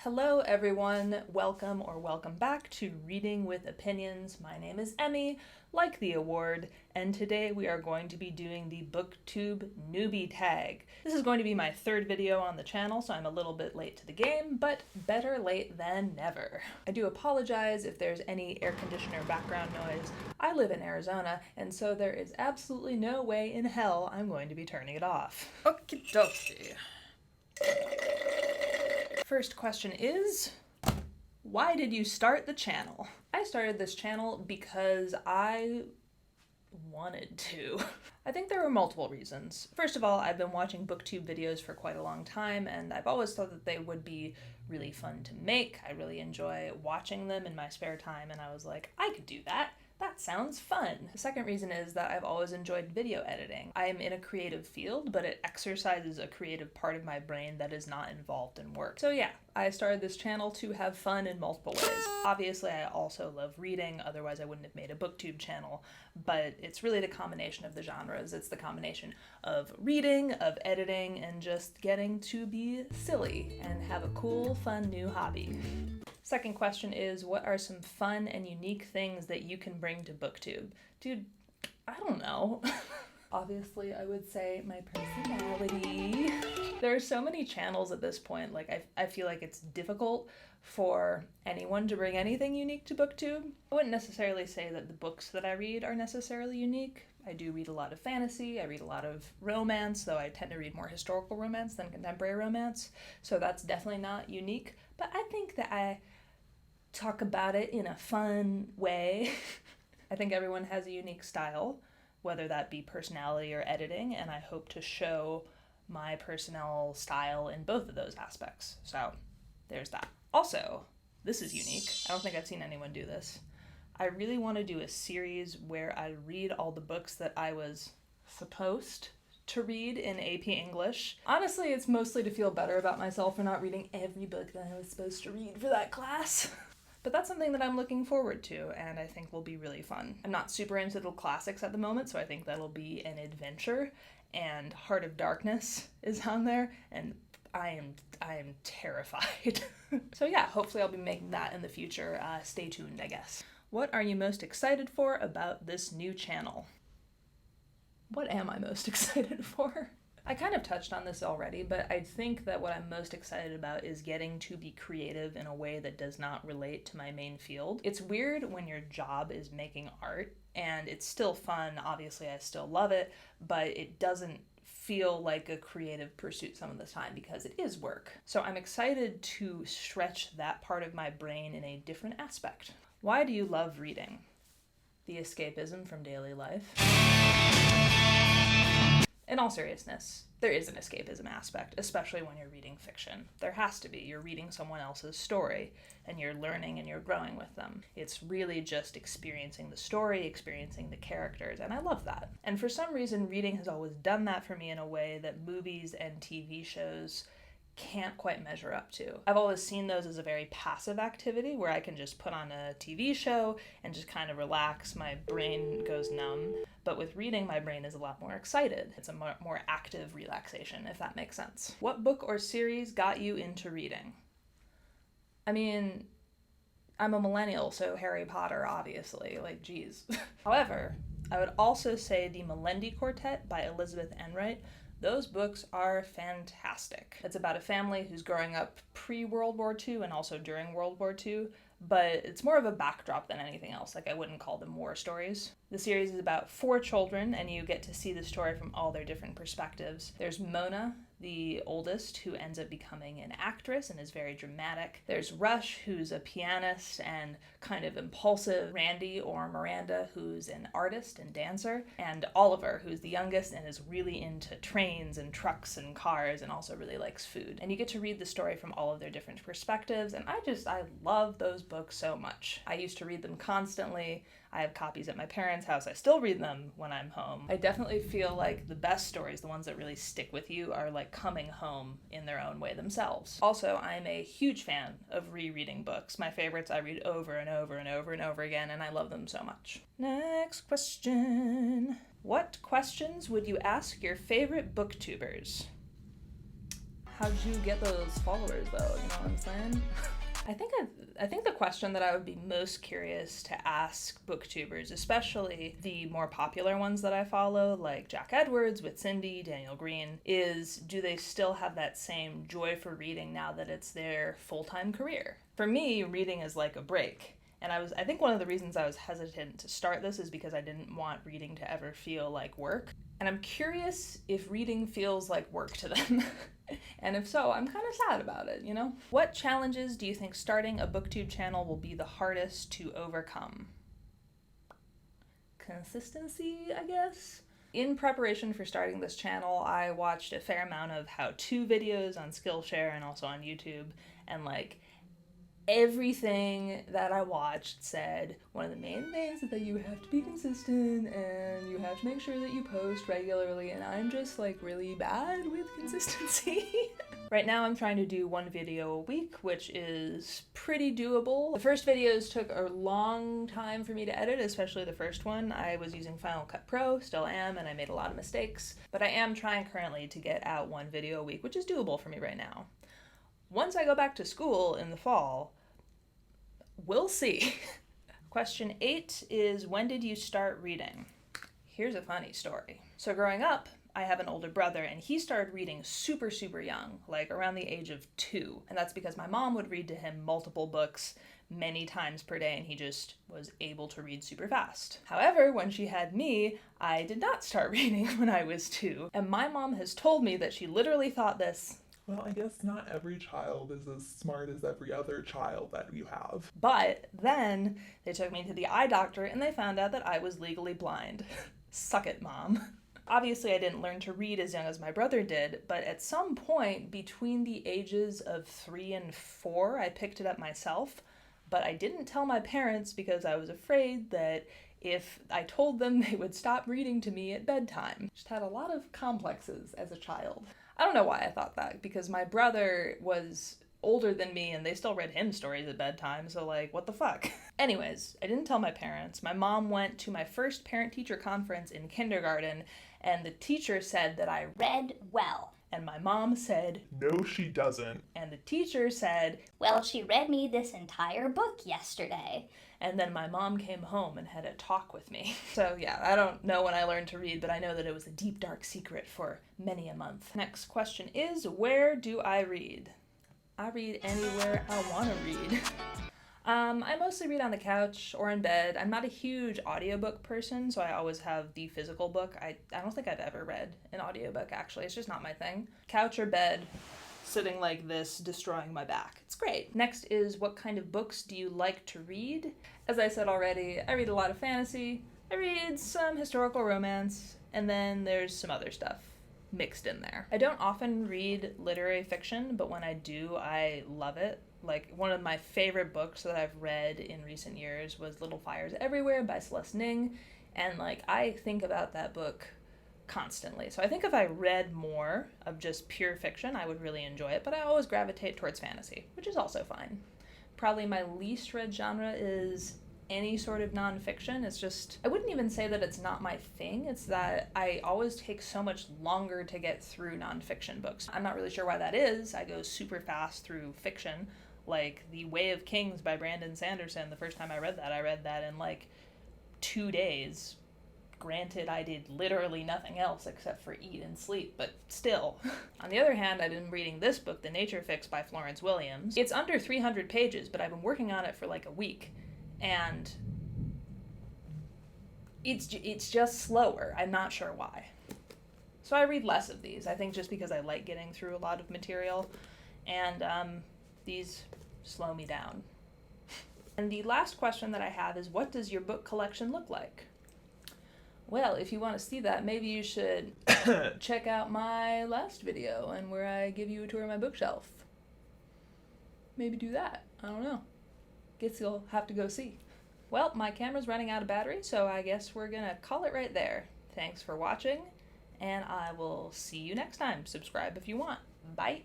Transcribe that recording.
Hello everyone, welcome or welcome back to Reading with Opinions. My name is Emmy, like the award, and today we are going to be doing the Booktube Newbie Tag. This is going to be my third video on the channel, so I'm a little bit late to the game, but better late than never. I do apologize if there's any air conditioner background noise. I live in Arizona, and so there is absolutely no way in hell I'm going to be turning it off. Okie dokie. First question is, why did you start the channel? I started this channel because I wanted to. I think there were multiple reasons. First of all, I've been watching booktube videos for quite a long time, and I've always thought that they would be really fun to make. I really enjoy watching them in my spare time, and I was like, I could do that. That sounds fun. The second reason is that I've always enjoyed video editing. I am in a creative field, but it exercises a creative part of my brain that is not involved in work. So yeah, I started this channel to have fun in multiple ways. Obviously, I also love reading, otherwise I wouldn't have made a booktube channel, but it's really the combination of the genres. It's the combination of reading, of editing, and just getting to be silly and have a cool, fun new hobby. Second question is, what are some fun and unique things that you can bring to booktube? Dude, I don't know. Obviously, I would say my personality. There are so many channels at this point, like I feel like it's difficult for anyone to bring anything unique to booktube. I wouldn't necessarily say that the books that I read are necessarily unique. I do read a lot of fantasy, I read a lot of romance, though I tend to read more historical romance than contemporary romance, so that's definitely not unique. But I think that I talk about it in a fun way. I think everyone has a unique style, whether that be personality or editing, and I hope to show my personal style in both of those aspects. So there's that. Also, this is unique. I don't think I've seen anyone do this. I really want to do a series where I read all the books that I was supposed to read in AP English. Honestly, it's mostly to feel better about myself for not reading every book that I was supposed to read for that class. But that's something that I'm looking forward to, and I think will be really fun. I'm not super into the classics at the moment, so I think that'll be an adventure, and Heart of Darkness is on there, and I am terrified. So yeah, hopefully I'll be making that in the future. Stay tuned, I guess. What are you most excited for about this new channel? What am I most excited for? I kind of touched on this already, but I think that what I'm most excited about is getting to be creative in a way that does not relate to my main field. It's weird when your job is making art, and it's still fun. Obviously, I still love it, but it doesn't feel like a creative pursuit some of the time because it is work. So I'm excited to stretch that part of my brain in a different aspect. Why do you love reading? The escapism from daily life. In all seriousness, there is an escapism aspect, especially when you're reading fiction. There has to be. You're reading someone else's story, and you're learning and you're growing with them. It's really just experiencing the story, experiencing the characters, and I love that. And for some reason, reading has always done that for me in a way that movies and TV shows can't quite measure up to. I've always seen those as a very passive activity where I can just put on a TV show and just kind of relax, my brain goes numb. But with reading, my brain is a lot more excited. It's a more active relaxation, if that makes sense. What book or series got you into reading? I mean, I'm a millennial, so Harry Potter, obviously, like, geez. However, I would also say the Melendi Quartet by Elizabeth Enright. Those books are fantastic. It's about a family who's growing up pre-World War II and also during World War II, but it's more of a backdrop than anything else. Like, I wouldn't call them war stories. The series is about 4 children, and you get to see the story from all their different perspectives. There's Mona, the oldest, who ends up becoming an actress and is very dramatic. There's Rush, who's a pianist and kind of impulsive. Randy, or Miranda, who's an artist and dancer. And Oliver, who's the youngest and is really into trains and trucks and cars and also really likes food. And you get to read the story from all of their different perspectives, and I love those books so much. I used to read them constantly. I have copies at my parents' house. I still read them when I'm home. I definitely feel like the best stories, the ones that really stick with you, are like coming home in their own way themselves. Also, I'm a huge fan of rereading books. My favorites I read over and over and over and over again, and I love them so much. Next question. What questions would you ask your favorite booktubers? How'd you get those followers though, you know what I'm saying? I think the question that I would be most curious to ask booktubers, especially the more popular ones that I follow, like Jack Edwards, with Cindy, Daniel Green, is do they still have that same joy for reading now that it's their full-time career? For me, reading is like a break. And I think one of the reasons I was hesitant to start this is because I didn't want reading to ever feel like work. And I'm curious if reading feels like work to them. And if so, I'm kind of sad about it, you know? What challenges do you think starting a booktube channel will be the hardest to overcome? Consistency, I guess? In preparation for starting this channel, I watched a fair amount of how-to videos on Skillshare and also on YouTube, and like everything that I watched said one of the main things is that you have to be consistent and you have to make sure that you post regularly, and I'm just like really bad with consistency. Right now I'm trying to do one video a week, which is pretty doable. The first videos took a long time for me to edit, especially the first one. I was using Final Cut Pro, still am, and I made a lot of mistakes, but I am trying currently to get out one video a week, which is doable for me right now. Once I go back to school in the fall, we'll see. Question 8 is, when did you start reading? Here's a funny story. So growing up, I have an older brother, and he started reading super, super young, like around the age of 2. And that's because my mom would read to him multiple books many times per day, and he just was able to read super fast. However, when she had me, I did not start reading when I was 2. And my mom has told me that she literally thought this. Well, I guess not every child is as smart as every other child that you have. But then they took me to the eye doctor and they found out that I was legally blind. Suck it, Mom. Obviously, I didn't learn to read as young as my brother did, but at some point between the ages of 3 and 4, I picked it up myself. But I didn't tell my parents because I was afraid that if I told them, they would stop reading to me at bedtime. Just had a lot of complexes as a child. I don't know why I thought that, because my brother was older than me and they still read him stories at bedtime, so like, what the fuck? Anyways, I didn't tell my parents. My mom went to my first parent-teacher conference in kindergarten, and the teacher said that I read well. And my mom said, no, she doesn't. And the teacher said, well, she read me this entire book yesterday. And then my mom came home and had a talk with me. So yeah, I don't know when I learned to read, but I know that it was a deep, dark secret for many a month. Next question is, where do I read? I read anywhere I want to read. I mostly read on the couch or in bed. I'm not a huge audiobook person, so I always have the physical book. I don't think I've ever read an audiobook, actually. It's just not my thing. Couch or bed, sitting like this, destroying my back. It's great. Next is, what kind of books do you like to read? As I said already, I read a lot of fantasy. I read some historical romance, and then there's some other stuff mixed in there. I don't often read literary fiction, but when I do, I love it. Like, one of my favorite books that I've read in recent years was Little Fires Everywhere by Celeste Ning, and like, I think about that book constantly. So I think if I read more of just pure fiction, I would really enjoy it, but I always gravitate towards fantasy, which is also fine. Probably my least read genre is any sort of nonfiction. It's just, I wouldn't even say that it's not my thing, it's that I always take so much longer to get through nonfiction books. I'm not really sure why that is. I go super fast through fiction, like The Way of Kings by Brandon Sanderson. The first time I read that in like 2 days. Granted, I did literally nothing else except for eat and sleep, but still. On the other hand, I've been reading this book, The Nature Fix by Florence Williams. It's under 300 pages, but I've been working on it for like a week, and it's just slower. I'm not sure why. So I read less of these, I think just because I like getting through a lot of material, and these slow me down. And the last question that I have is, what does your book collection look like? Well, if you want to see that, maybe you should check out my last video and where I give you a tour of my bookshelf. Maybe do that. I don't know. Guess you'll have to go see. Well, my camera's running out of battery, so I guess we're gonna call it right there. Thanks for watching, and I will see you next time. Subscribe if you want. Bye.